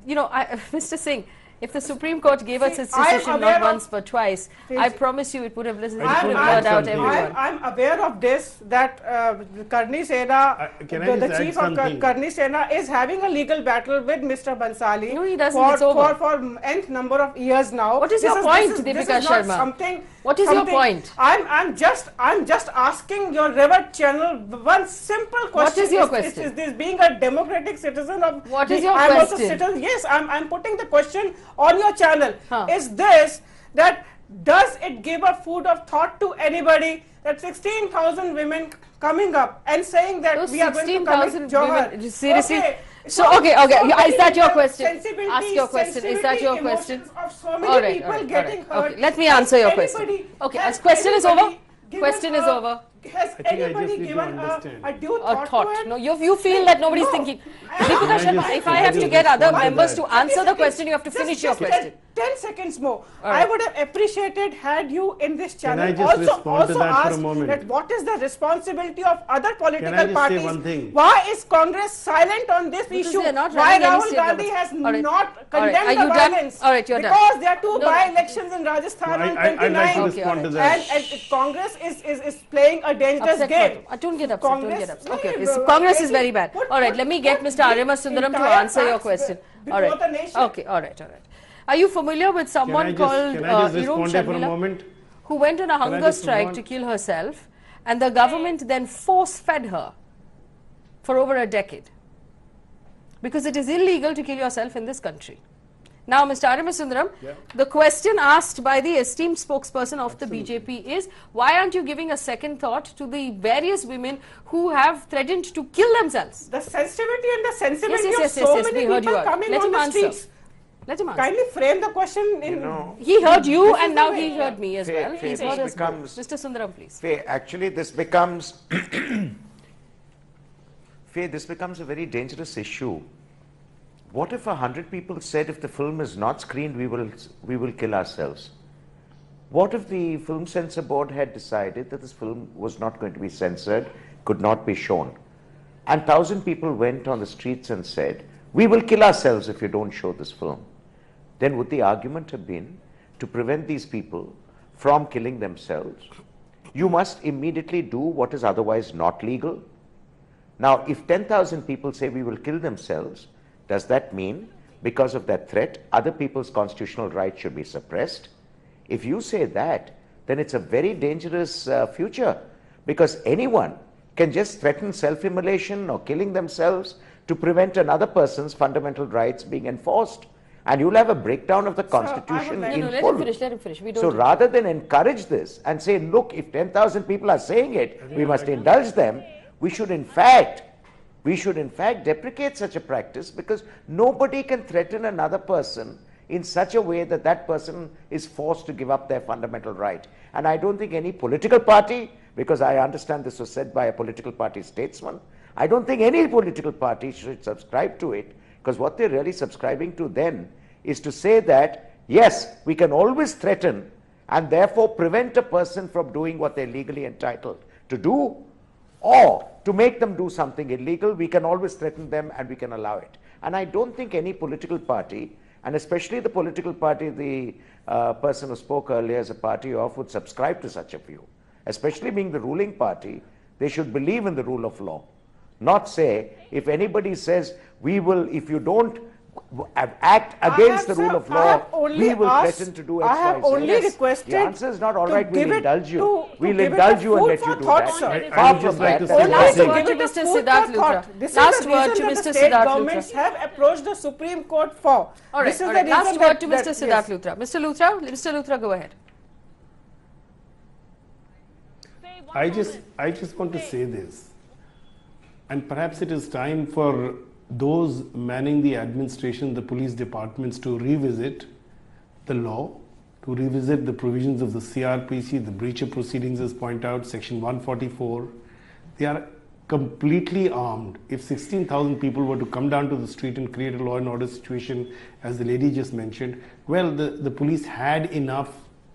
you know, Mr. Singh, if the Supreme Court gave us its decision not once but twice, I promise you it would have listened, heard out everyone. I'm aware of this, that Karni Sena, the chief of Karni Sena is having a legal battle with Mr. Bhansali. No, he doesn't. It's over. For nth number of years now. What is your point, Deepika Sharma? What is your point? I'm just asking your Revert channel one simple question. What is your question? Is this being a democratic citizen of? What is your question? Yes, I'm putting the question on your channel. Is this, that does it give a food of thought to anybody that 16,000 women coming up and saying that those we are going to commit Johar? Seriously? Okay. So, okay, is that your question? Ask your question. Is that your question? All right. Okay, let me answer your question. Okay, as question is over. Question is over. Has anybody given a due thought to it? No, you feel that nobody's thinking. Deepika Sharma, if I have to get other members to answer the question, you have to finish your question. 10 seconds more. I would have appreciated had you in this channel Can I just respond to that for a moment? That what is the responsibility of other political Can I just parties? say one thing? Why is Congress silent on this issue? Why Rahul Gandhi has not condemned the violence? All right, you're done. Because there are 2 by-elections in Rajasthan on 29th. I'd like to respond to that. And Congress is playing a dangerous Upset game. Don't get upset. Don't Congress- get upset. No, Okay, no, so no, Congress is any- very bad. All right, let me get Mr. Arima Sundaram to entire answer your facts question. before All right. the nation. Okay, all right, all right. Are you familiar with someone called can I just Irom respond there for a Sharmila, moment? who went on a Can I hunger just strike respond? to kill herself, and the government then force-fed her for over a decade? Because it is illegal to kill yourself in this country. Now, Mr. Arima Sundaram, the question asked by the esteemed spokesperson of the BJP is, why aren't you giving a second thought to the various women who have threatened to kill themselves? The sensitivity and the sensibility Yes, of so we many heard you people out. coming Let on him the answer. streets. Let him answer. Kindly frame the question in... He heard you This is and the now way. he heard me as well. Faye, He's this heard us both. becomes- Mr. Sundaram, please. Faye, actually this becomes Faye, this becomes a very dangerous issue. What if 100 people said if the film is not screened, we will kill ourselves? What if the Film Censor Board had decided that this film was not going to be censored, could not be shown, and 1,000 people went on the streets and said, we will kill ourselves if you don't show this film? Then would the argument have been to prevent these people from killing themselves, you must immediately do what is otherwise not legal? Now, if 10,000 people say we will kill themselves, does that mean because of that threat, other people's constitutional rights should be suppressed? If you say that, then it's a very dangerous future, because anyone can just threaten self-immolation or killing themselves to prevent another person's fundamental rights being enforced. And you'll have a breakdown of the Constitution in Let full. him finish, let him finish. We don't So do rather than encourage this and say, look, if 10,000 people are saying it, we must indulge them, we should in fact deprecate such a practice, because nobody can threaten another person in such a way that that person is forced to give up their fundamental right. And I don't think any political party, because I understand this was said by a political party statesman, I don't think any political party should subscribe to it, because what they're really subscribing to then is to say that, yes, we can always threaten and therefore prevent a person from doing what they're legally entitled to do, or to make them do something illegal, we can always threaten them and we can allow it. And I don't think any political party, and especially the political party the person who spoke earlier as a party of, would subscribe to such a view. Especially being the ruling party, they should believe in the rule of law. Not say, if anybody says, we will, if you don't act against the rule of law, we will threaten to do X, I have Y, Z. only requested The answer is not all right, we'll indulge you. We'll give it indulge a you and food let for you do thought, that. sir. Far would from just like that. to That say is Last nothing. word to Give it a Mr. food Siddharth for Luthra. thought. This Last is the word reason to that Mr. the state Siddharth governments Luthra. have approached the Supreme Court for. All right, This is all the right. reason Last that- word to Mr. that- Siddharth yes. Luthra. Mr. Luthra, go ahead. I just want to say this, and perhaps it is time for those manning the administration, the police departments, to revisit the law, to revisit the provisions of the CRPC, the breach of proceedings as pointed out, section 144. They are completely armed. If 16,000 people were to come down to the street and create a law and order situation, as the lady just mentioned, well, the police had enough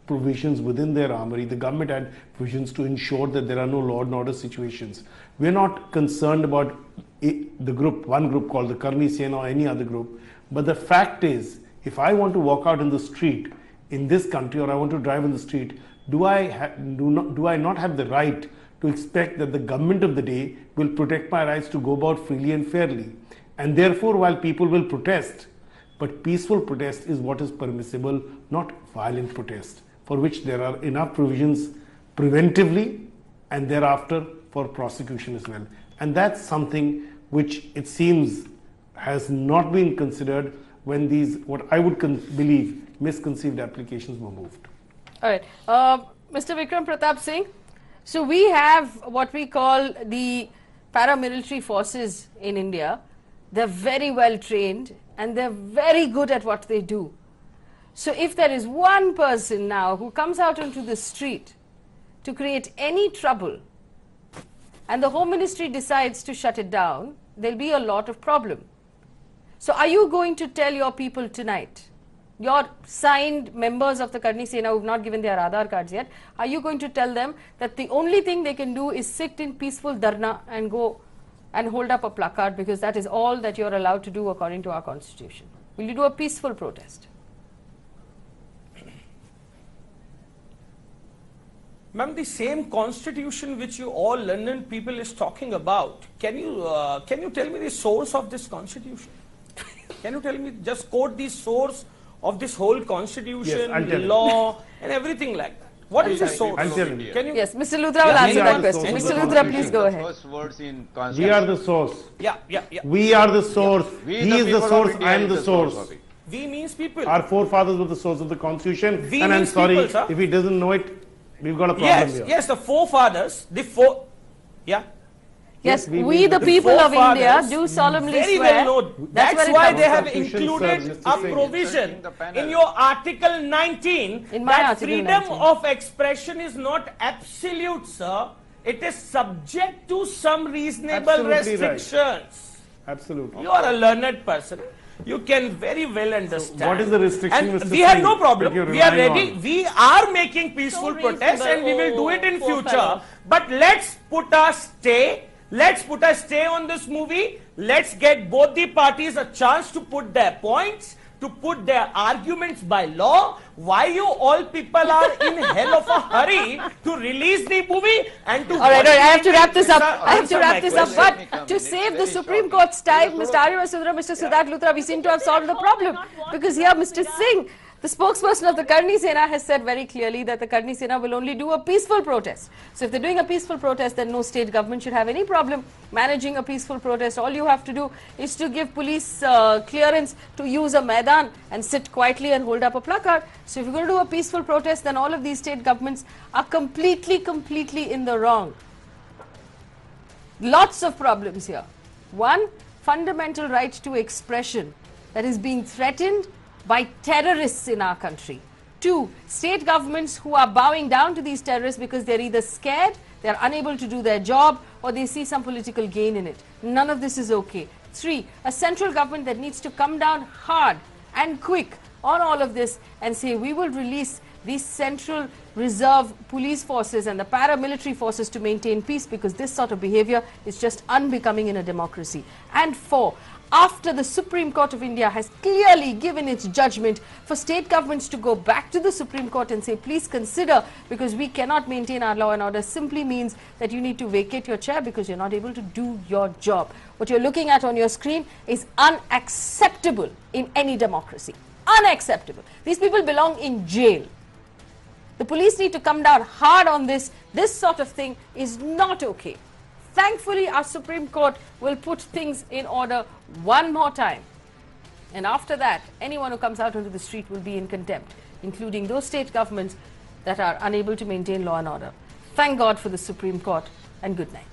provisions within their armory. The government had provisions to ensure that there are no law and order situations. We're not concerned about one group called the Karni Sena or any other group. But the fact is, if I want to walk out in the street in this country, or I want to drive in the street, do I not have the right to expect that the government of the day will protect my rights to go about freely and fairly? And therefore, while people will protest, but peaceful protest is what is permissible, not violent protest, for which there are enough provisions preventively and thereafter for prosecution as well. And that's something which it seems has not been considered when these, what I would believe, misconceived applications were moved. All right. Mr. Vikram Pratap Singh, so we have what we call the paramilitary forces in India. They're very well trained and they're very good at what they do. So if there is one person now who comes out onto the street to create any trouble and the Home Ministry decides to shut it down, there'll be a lot of problem. So are you going to tell your people tonight, your signed members of the Karni Sena who have not given their Aadhaar cards yet, are you going to tell them that the only thing they can do is sit in peaceful dharna and go and hold up a placard, because that is all that you're allowed to do according to our constitution? Will you do a peaceful protest? Ma'am, the same constitution which you all London people is talking about, can you tell me the source of this constitution? Can you tell me, just quote the source of this whole constitution, Yes, law and everything like that? What is the source? I'll tell you. Can you? Yes, Mr. Luthra will answer that question. Mr. Luthra, please go ahead. First words in We constitution. are the source. Yeah. We are the source. We, He the is the people of source. India, I am is the source. of it. We means people. Our forefathers were the source of the constitution. We And I'm means sorry, people, sir. if he doesn't know it, we've got a problem here. Yes, the forefathers, Yes, we we the the people of India forefathers do solemnly very swear. well know. That's That's where it why comes they from. have Constitution, included sir, a Mr. Singh. provision Inserting the panel. in your Article 19 In my that Article freedom 19. of expression is not absolute, sir. It is subject to some reasonable Absolutely right. restrictions. Absolutely. You are a learned person. You can very well understand. what is the restriction, And Mr. we have Singh, no problem. that you're We are relying ready. on? We are making peaceful So protests and we will do it in reasonable. future. Poor fellow. But let's put a stay. Let's put a stay on this movie. Let's get both the parties a chance to put their points, to put their arguments by law. Why you all people are in hell of a hurry to release the movie and to... All right, I have to wrap this up. Sir, I have to answer wrap my this up. question. But to save the Supreme Court's time, Mr. Arya Sudra, Mr. Siddharth Luthra, we seem to have solved the problem. Because here, Mr. Singh, the spokesperson of the Karni Sena, has said very clearly that the Karni Sena will only do a peaceful protest. So if they're doing a peaceful protest, then no state government should have any problem managing a peaceful protest. All you have to do is to give police clearance to use a maidan and sit quietly and hold up a placard. So if you're going to do a peaceful protest, then all of these state governments are completely in the wrong. Lots of problems here. One, fundamental right to expression that is being threatened by terrorists in our country. Two, state governments who are bowing down to these terrorists because they're either scared, they're unable to do their job, or they see some political gain in it. None of this is okay. Three, a central government that needs to come down hard and quick on all of this and say we will release these central reserve police forces and the paramilitary forces to maintain peace, because this sort of behavior is just unbecoming in a democracy. And four, after the Supreme Court of India has clearly given its judgment, for state governments to go back to the Supreme Court and say please consider, because we cannot maintain our law and order, simply means that you need to vacate your chair because you're not able to do your job. What you're looking at on your screen is unacceptable in any democracy. Unacceptable. These people belong in jail. The police need to come down hard on this. This sort of thing is not okay. Thankfully, our Supreme Court will put things in order one more time. And after that, anyone who comes out onto the street will be in contempt, including those state governments that are unable to maintain law and order. Thank God for the Supreme Court, and good night.